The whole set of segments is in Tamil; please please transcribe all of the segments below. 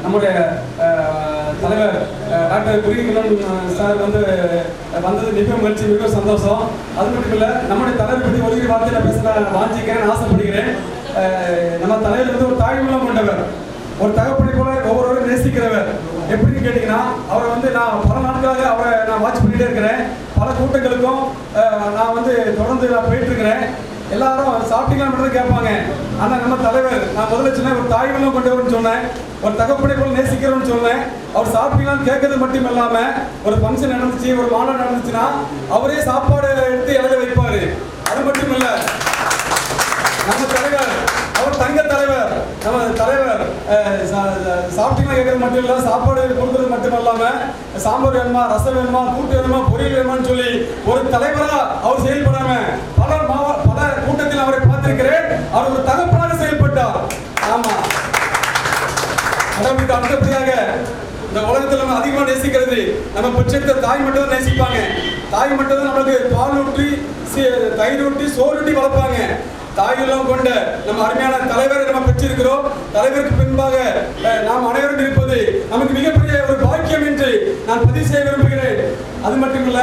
நம்முடைய தலைவர் டாக்டர் குருகிலன் சார் வந்தது மிக மகிழ்ச்சி, மிக சந்தோஷம். அது மட்டும் இல்லை, நம்முடைய தலைவர் பற்றி ஒழுங்கு வார்த்தையில் பேச வாஞ்சிக்கிறேன், ஆசைப்படுகிறேன். நம்ம தலைவர் ஒரு தாய்மூலம் கொண்டவர், ஒரு தகப்பனை போல ஒவ்வொருவரும் நேசிக்கிறவர். எப்படின்னு கேட்டீங்கன்னா, அவரை நான் பல நாட்களாக அவரை நான் வாட்ச் பண்ணிட்டே இருக்கிறேன். பல கூட்டங்களுக்கும் நான் தொடர்ந்து போயிட்டு இருக்கிறேன். எல்லாரும் சாப்பிட்டீங்களா மட்டும் கேட்பாங்க. ஆனால் நம்ம தலைவர், நான் முதல்ல சொன்னேன், ஒரு தாய்மூலம் கொண்டவர்னு சொன்னேன், ஒரு தகப்பனை போல நேசிக்கிறோம்னு சொன்னேன். அவர் சாப்பிட்டீங்களான்னு கேட்கறது மட்டும் இல்லாம, ஒரு ஃபங்க்ஷன் நடந்துச்சு, ஒரு மாநாடு நடந்துச்சுன்னா அவரே சாப்பாடு எடுத்து இலைய வைப்பாரு. அது மட்டும் இல்ல, நம்ம தலைவர், அவர் தங்க தலைவர், நம்ம தலைவர் சாப்பிட்டீங்களா கேட்கறது மட்டும் இல்ல, சாப்பாடு கொடுக்கறது மட்டும் இல்லாம, சாம்பார் வேணுமா, ரசம் வேணுமா, கூட்டு வேணுமா, பொரியல் வேணுமான்னு சொல்லி ஒரு தலைவரா அவர் செயல்படாம பல கூட்டத்தில் அவரை பார்த்திருக்கிறேன். அவர் ஒரு தகப்பனாக செயல்பட்டார். ஆமா, கடவுளுக்கு அடுத்தபடியாக இந்த உலகத்தில் நம்ம அதிகமாக நேசிக்கிறது நம்ம பெற்றெடுத்த தாய் மட்டும் தான் நேசிப்பாங்க. தாய் மட்டும் தான் நம்மளுக்கு பால் ஊற்றி, தயிர் ஊற்றி, சோறு ஊட்டி வளர்ப்பாங்க. தாயெல்லாம் கொண்ட நம்ம அருமையான தலைவரை நம்ம பெற்றிருக்கிறோம். தலைவருக்கு பின்பாக நாம் அனைவரும் இருப்பது நமக்கு மிகப்பெரிய ஒரு பாக்கியம் என்று நான் பதிவு செய்ய விரும்புகிறேன். அது மட்டும் இல்ல,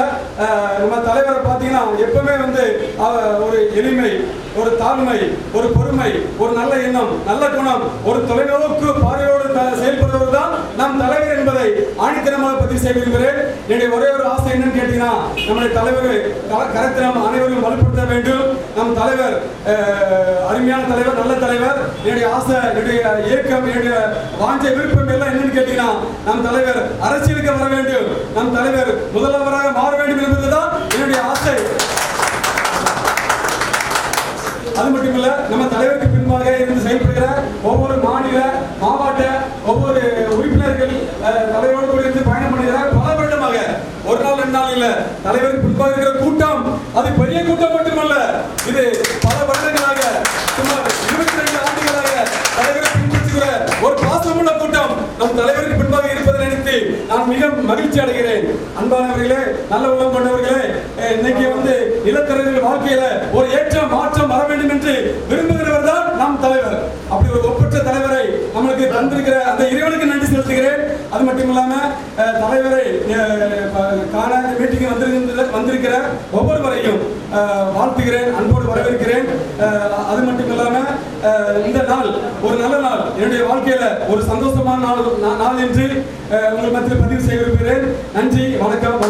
நம்ம தலைவரை பார்த்தீங்கன்னா எப்பவுமே ஒரு எளிமை, ஒரு தாழ்மை, ஒரு பொறுமை, ஒரு நல்ல எண்ணம், நல்ல குணம், ஒரு தொலைநோக்கு பார்வையோடு செயல்படுவது தான் நம் தலைவர் என்பதை ஆணித்தனமாக பதிவு செய்ய விரும்புகிறேன். என்னுடைய ஒரே ஒரு ஆசை என்னன்னு கேட்டீங்கன்னா, நம்முடைய தலைவர் கருத்தை நாம் அனைவரும் வலுப்படுத்த வேண்டும். நம் தலைவர் அருமையான தலைவர், நல்ல தலைவர். என்னுடைய ஆசை, என்னுடைய இயக்கம், என்னுடைய வாஞ்சை, விருப்பம் எல்லாம் என்னன்னு கேட்டீங்கன்னா, நம் தலைவர் அரசியலுக்கு வர வேண்டும், நம் தலைவர் முதல்வராக மாற வேண்டும் என்பதுதான் என்னுடைய ஆசை. அது மட்டும் இல்ல, நம்ம தலைவருக்கு பின்பாக இருந்து செயல்படுகிற ஒவ்வொரு மாநில, மாவட்ட, ஒவ்வொரு உறுப்பினர்கள் தலைவரோடு கூட இருந்து பயணம் பண்ணுகிறார். பல வருடமாக, ஒரு நாள் 2 நாள் இல்ல, தலைவருக்கு பின்பாக இருக்கிற கூட்டம் அது பெரிய கூட்டம் மட்டுமல்ல, இது பல வருடங்களாக, சுமார் 22 ஆண்டுகளாக தலைவரை பின்பற்றுகிற ஒரு பாசமுள்ள கூட்டம் நம் தலைவருக்கு பின்பாக இருப்பதை நினைத்து நான் மிக மகிழ்ச்சி அடைகிறேன். அன்பானவர்களே, நல்ல உள்ளம் கொண்டவர்களே, இன்னைக்கு நிலத்தரர்கள் வாழ்க்கையில ஒரு ஏற்றம், மாற்றம் வர வேண்டும் என்று விரும்புகிறவர் தான் நம் தலைவர். அப்படி ஒரு ஒப்பற்ற தலைவரை நம்மளுக்கு தந்திருக்கிற அந்த இறைவனுக்கு நன்றி செலுத்துகிறேன். அது மட்டும் இல்லாம தலைவரை காண மீட்டிங் வந்திருக்கிற ஒவ்வொருவரையும் வாழ்த்துகிறேன், அன்போடு வரவேற்கிறேன். அது மட்டும் இல்லாம இந்த நாள் ஒரு நல்ல நாள், என்னுடைய வாழ்க்கையில ஒரு சந்தோஷமான நாள் என்று உங்கள் மத்தியில் பதிவு செய்ய விரும்புகிறேன். நன்றி, வணக்கம்.